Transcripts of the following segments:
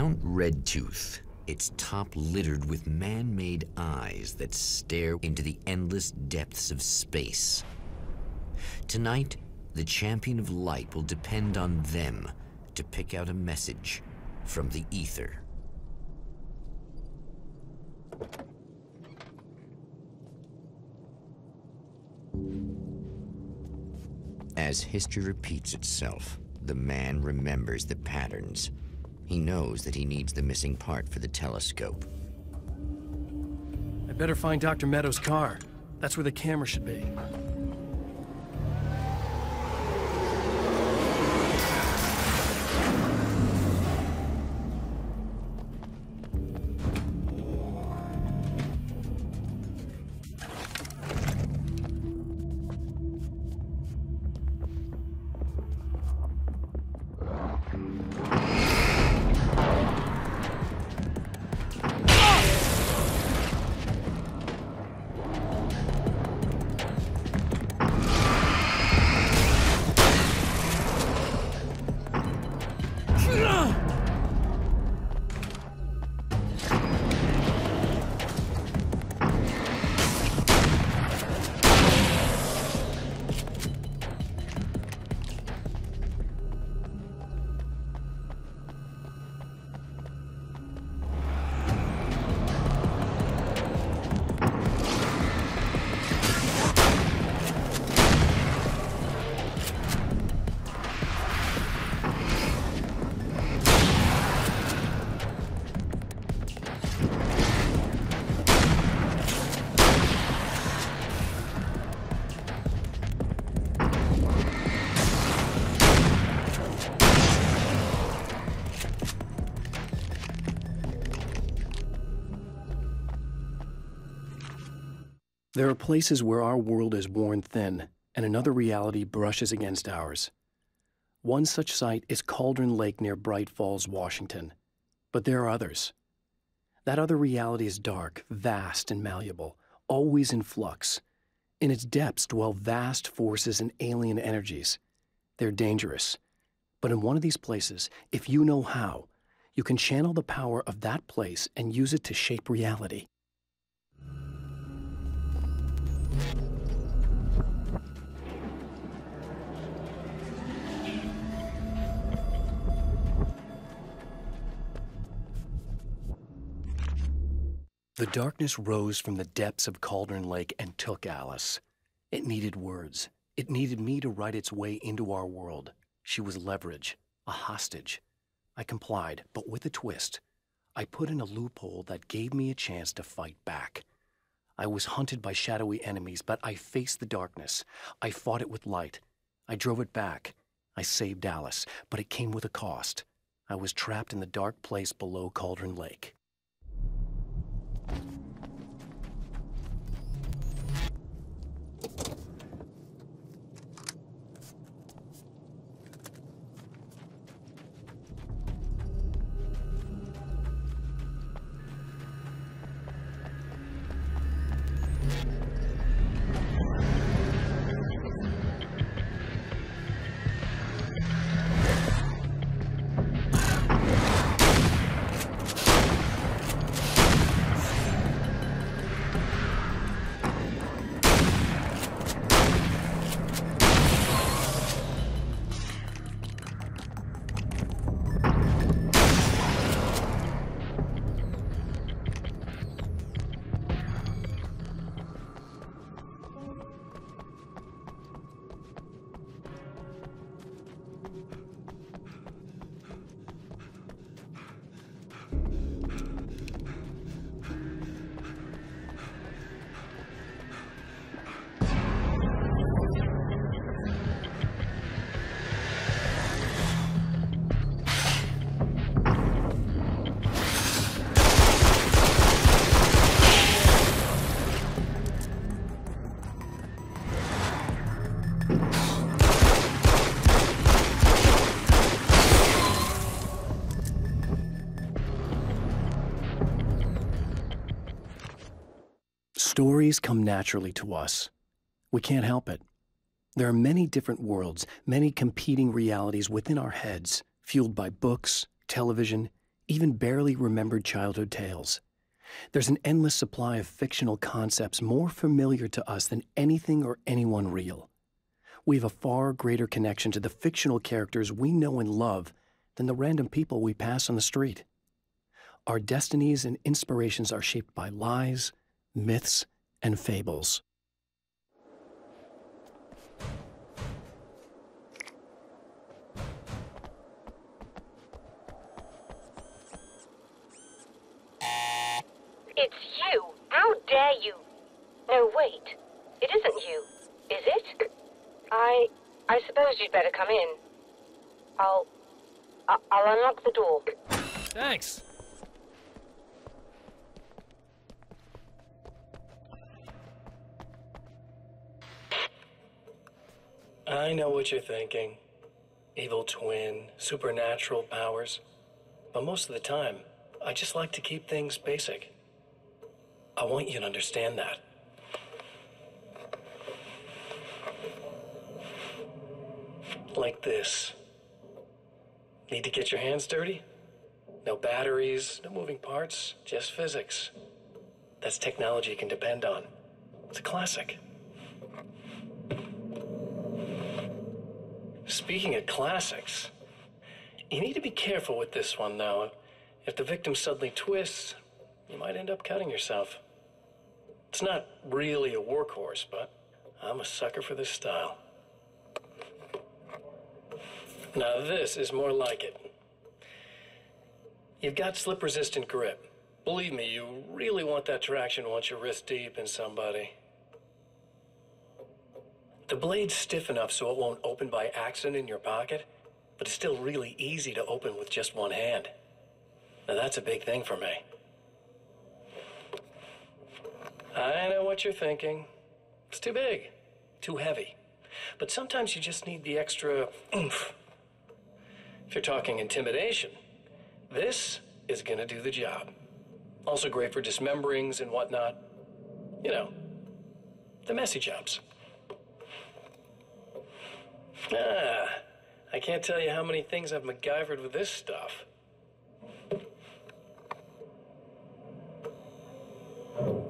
Mount Redtooth, its top littered with man-made eyes that stare into the endless depths of space. Tonight, the champion of light will depend on them to pick out a message from the ether. As history repeats itself, the man remembers the patterns. He knows that he needs the missing part for the telescope. I better find Dr. Meadows' car. That's where the camera should be. There are places where our world is worn thin, and another reality brushes against ours. One such site is Cauldron Lake near Bright Falls, Washington. But there are others. That other reality is dark, vast, and malleable, always in flux. In its depths dwell vast forces and alien energies. They're dangerous. But in one of these places, if you know how, you can channel the power of that place and use it to shape reality. The darkness rose from the depths of Cauldron Lake and took Alice. It needed words. It needed me to write its way into our world. She was leverage, a hostage. I complied, but with a twist. I put in a loophole that gave me a chance to fight back. I was hunted by shadowy enemies, but I faced the darkness. I fought it with light. I drove it back. I saved Alice, but it came with a cost. I was trapped in the dark place below Cauldron Lake. Stories come naturally to us. We can't help it. There are many different worlds, many competing realities within our heads, fueled by books, television, even barely remembered childhood tales. There's an endless supply of fictional concepts more familiar to us than anything or anyone real. We have a far greater connection to the fictional characters we know and love than the random people we pass on the street. Our destinies and inspirations are shaped by lies, myths, and fables. It's you! How dare you! No, wait. It isn't you, is it? I suppose you'd better come in. I'll unlock the door. Thanks. I know what you're thinking. Evil twin, supernatural powers. But most of the time, I just like to keep things basic. I want you to understand that. Like this. Need to get your hands dirty? No batteries, no moving parts, just physics. That's technology you can depend on. It's a classic. Speaking of classics, you need to be careful with this one, though. If the victim suddenly twists, you might end up cutting yourself. It's not really a workhorse, but I'm a sucker for this style. Now this is more like it. You've got slip-resistant grip. Believe me, you really want that traction once you're wrist deep in somebody. The blade's stiff enough so it won't open by accident in your pocket, but it's still really easy to open with just one hand. Now that's a big thing for me. I know what you're thinking. It's too big, too heavy. But sometimes you just need the extra oomph. If you're talking intimidation, this is gonna do the job. Also great for dismemberings and whatnot. You know, the messy jobs. I can't tell you how many things I've MacGyvered with this stuff.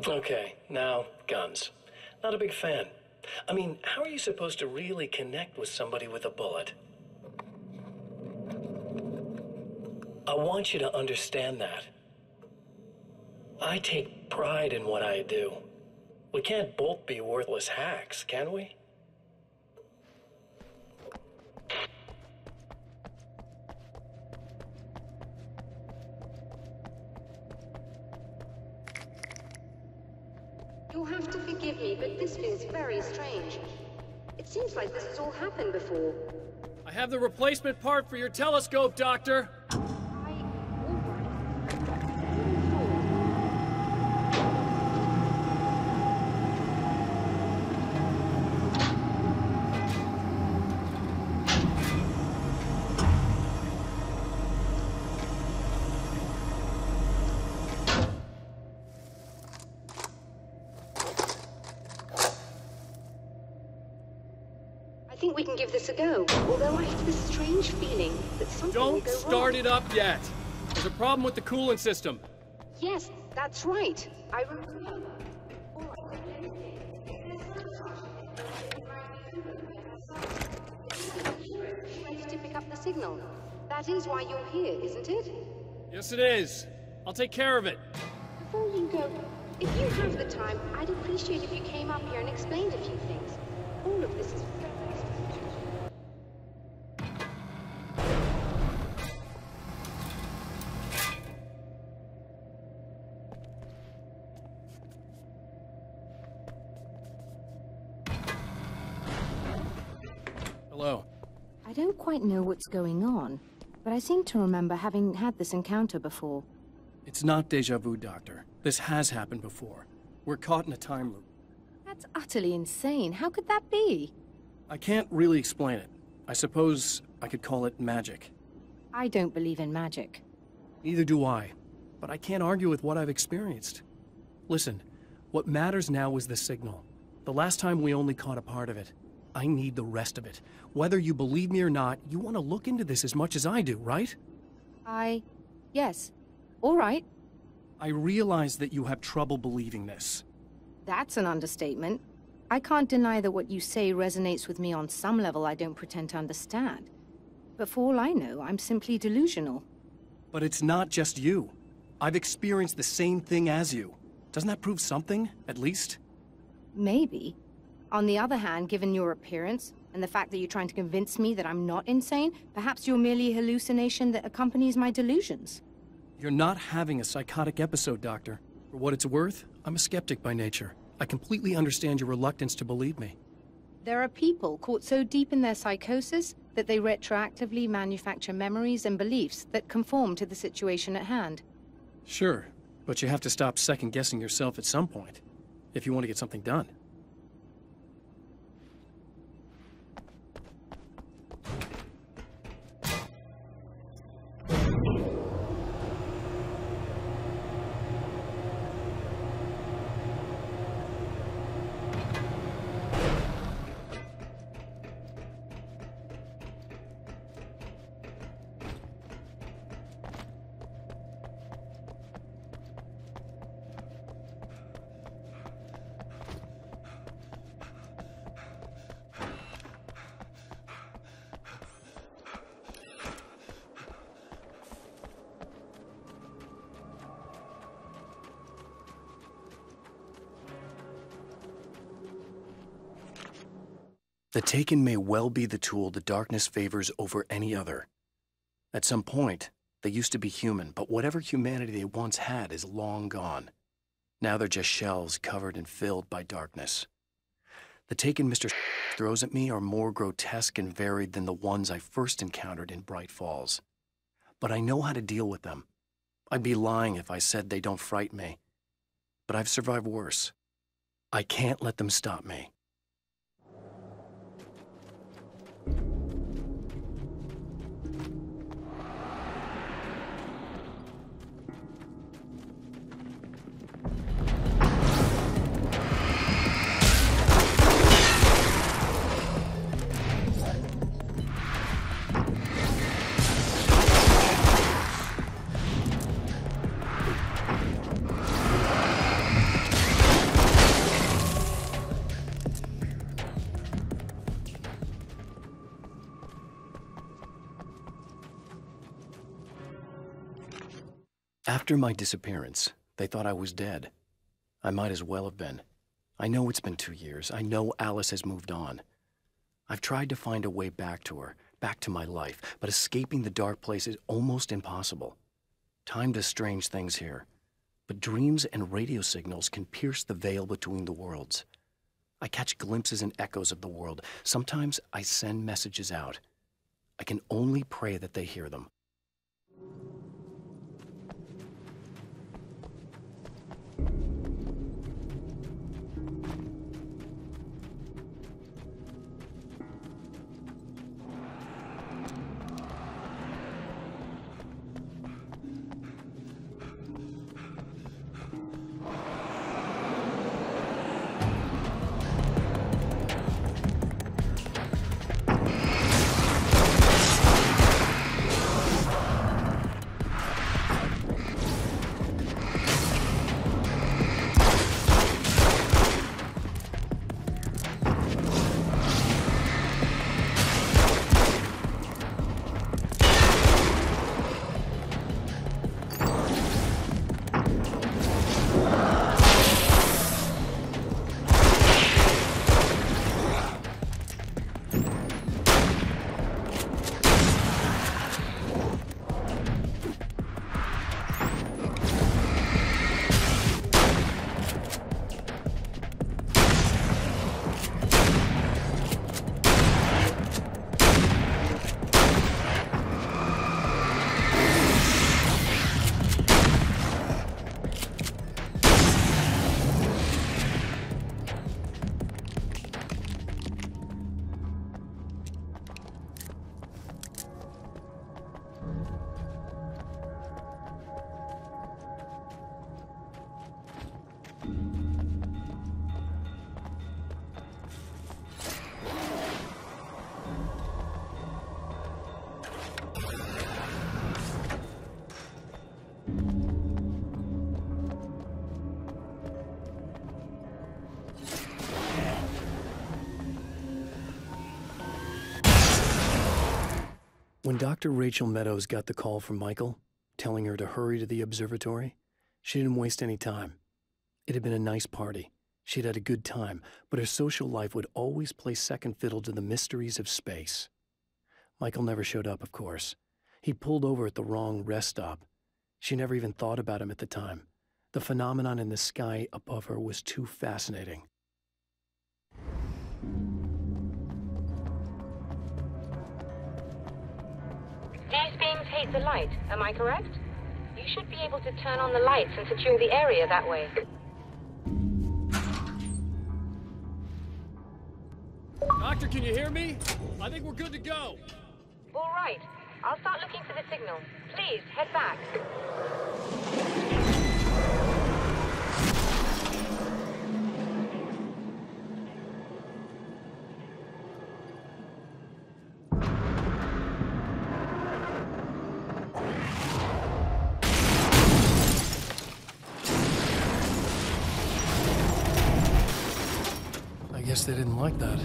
Okay, now, guns. Not a big fan. I mean, how are you supposed to really connect with somebody with a bullet? I want you to understand that. I take pride in what I do. We can't both be worthless hacks, can we? You'll have to forgive me, but this feels very strange. It seems like this has all happened before. I have the replacement part for your telescope, Doctor. I think we can give this a go, although I have this strange feeling that something will Don't go start wrong. it up yet. There's a problem with the coolant system. Yes, that's right. I remember. Ready to pick up the signal. That is why you're here, isn't it? Yes, it is. I'll take care of it. Before you go, if you have the time, I'd appreciate if you came up here and explained a few things. All of this is very Hello. I don't quite know what's going on, but I seem to remember having had this encounter before. It's not deja vu, Doctor. This has happened before. We're caught in a time loop. That's utterly insane. How could that be? I can't really explain it. I suppose I could call it magic. I don't believe in magic. Neither do I, but I can't argue with what I've experienced. Listen, what matters now is the signal. The last time we only caught a part of it. I need the rest of it. Whether you believe me or not, you want to look into this as much as I do, right? Yes. All right, I realize that you have trouble believing this. that's an understatement. I can't deny that what you say resonates with me on some level I don't pretend to understand. But for all I know, I'm simply delusional. But it's not just you. I've experienced the same thing as you. Doesn't that prove something, at least? Maybe. On the other hand, given your appearance, and the fact that you're trying to convince me that I'm not insane, perhaps you're merely a hallucination that accompanies my delusions. You're not having a psychotic episode, Doctor. For what it's worth, I'm a skeptic by nature. I completely understand your reluctance to believe me. There are people caught so deep in their psychosis that they retroactively manufacture memories and beliefs that conform to the situation at hand. Sure, but you have to stop second-guessing yourself at some point, if you want to get something done. The Taken may well be the tool the darkness favors over any other. At some point, they used to be human, but whatever humanity they once had is long gone. Now they're just shells covered and filled by darkness. The Taken Mr. throws at me are more grotesque and varied than the ones I first encountered in Bright Falls. But I know how to deal with them. I'd be lying if I said they don't frighten me. But I've survived worse. I can't let them stop me. After my disappearance, they thought I was dead. I might as well have been. I know it's been 2 years. I know Alice has moved on. I've tried to find a way back to her, back to my life, but escaping the dark place is almost impossible. Time does strange things here, but dreams and radio signals can pierce the veil between the worlds. I catch glimpses and echoes of the world. Sometimes I send messages out. I can only pray that they hear them. When Dr. Rachel Meadows got the call from Michael, telling her to hurry to the observatory, she didn't waste any time. It had been a nice party. She'd had a good time, but her social life would always play second fiddle to the mysteries of space. Michael never showed up, of course. He pulled over at the wrong rest stop. She never even thought about him at the time. The phenomenon in the sky above her was too fascinating. These beams hate the light, am I correct? You should be able to turn on the lights and secure the area that way. Doctor, can you hear me? I think we're good to go. All right. I'll start looking for the signal. Please, head back. I guess they didn't like that.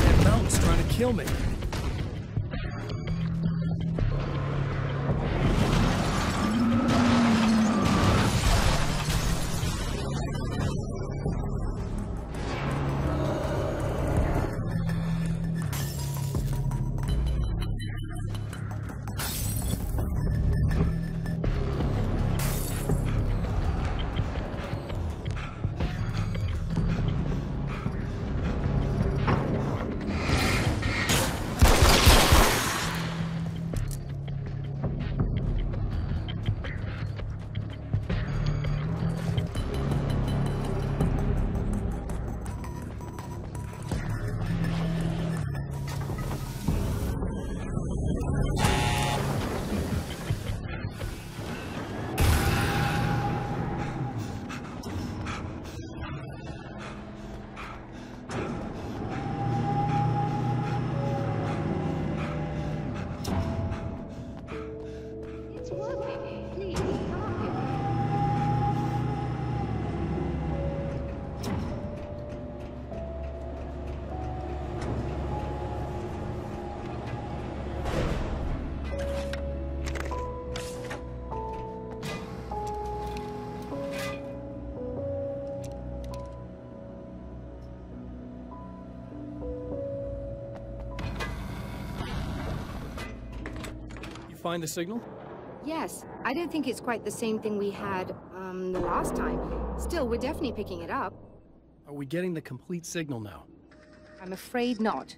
That mountain's trying to kill me. Find the signal? Yes, I don't think it's quite the same thing we had, the last time. Still, we're definitely picking it up. Are we getting the complete signal now? I'm afraid not.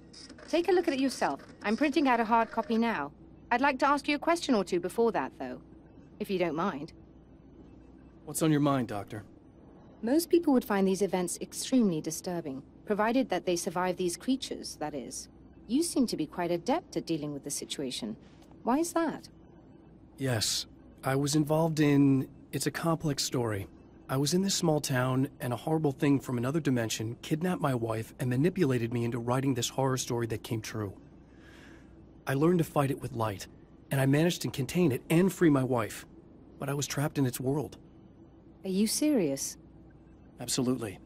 Take a look at it yourself. I'm printing out a hard copy now. I'd like to ask you a question or two before that, though, if you don't mind. What's on your mind, Doctor? Most people would find these events extremely disturbing, provided that they survive these creatures, that is. You seem to be quite adept at dealing with the situation. Why is that? Yes, I was involved in... It's a complex story. I was in this small town, and a horrible thing from another dimension kidnapped my wife and manipulated me into writing this horror story that came true. I learned to fight it with light, and I managed to contain it and free my wife. But I was trapped in its world. Are you serious? Absolutely.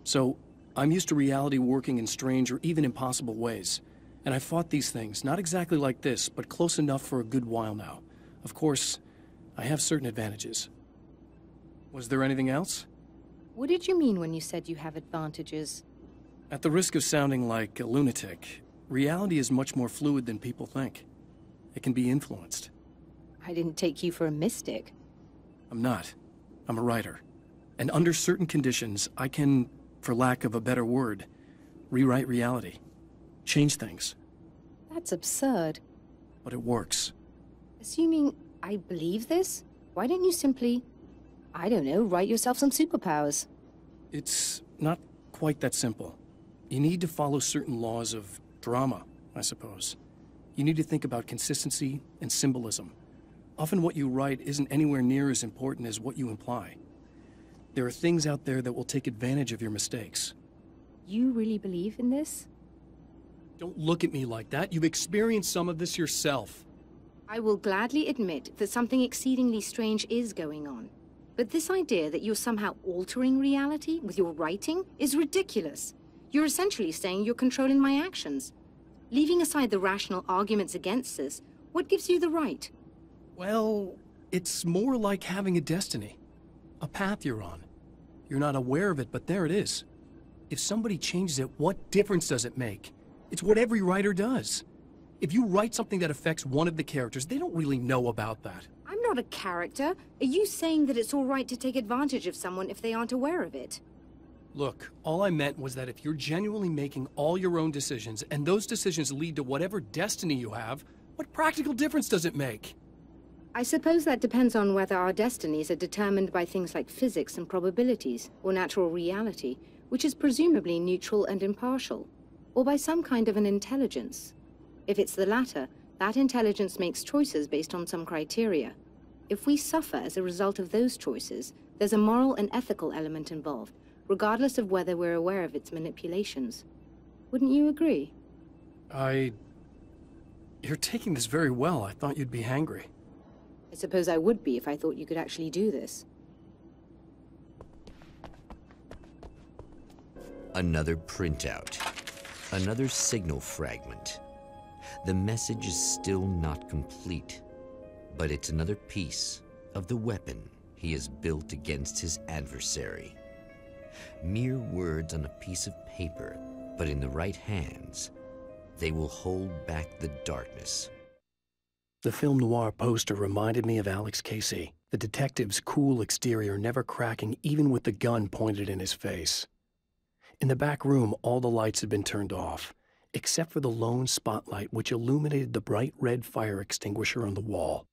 So, I'm used to reality working in strange or even impossible ways. And I fought these things, not exactly like this, but close enough for a good while now. Of course, I have certain advantages. Was there anything else? What did you mean when you said you have advantages? At the risk of sounding like a lunatic, reality is much more fluid than people think. It can be influenced. I didn't take you for a mystic. I'm not. I'm a writer. And under certain conditions, I can, for lack of a better word, rewrite reality. Change things. That's absurd. But it works. Assuming I believe this, why don't you simply, I don't know, write yourself some superpowers? It's not quite that simple. You need to follow certain laws of drama, I suppose. You need to think about consistency and symbolism. Often what you write isn't anywhere near as important as what you imply. There are things out there that will take advantage of your mistakes. You really believe in this? Don't look at me like that. You've experienced some of this yourself. I will gladly admit that something exceedingly strange is going on. But this idea that you're somehow altering reality with your writing is ridiculous. You're essentially saying you're controlling my actions. Leaving aside the rational arguments against this, what gives you the right? Well, it's more like having a destiny. A path you're on. You're not aware of it, but there it is. If somebody changes it, what difference does it make? It's what every writer does. If you write something that affects one of the characters, they don't really know about that. I'm not a character. Are you saying that it's all right to take advantage of someone if they aren't aware of it? Look, all I meant was that if you're genuinely making all your own decisions, and those decisions lead to whatever destiny you have, what practical difference does it make? I suppose that depends on whether our destinies are determined by things like physics and probabilities, or natural reality, which is presumably neutral and impartial, or by some kind of an intelligence. If it's the latter, that intelligence makes choices based on some criteria. If we suffer as a result of those choices, there's a moral and ethical element involved, regardless of whether we're aware of its manipulations. Wouldn't you agree? You're taking this very well. I thought you'd be angry. I suppose I would be if I thought you could actually do this. Another printout. Another signal fragment. The message is still not complete, but it's another piece of the weapon he has built against his adversary. Mere words on a piece of paper, but in the right hands, they will hold back the darkness. The film noir poster reminded me of Alex Casey, the detective's cool exterior never cracking even with the gun pointed in his face. In the back room, all the lights had been turned off, except for the lone spotlight which illuminated the bright red fire extinguisher on the wall.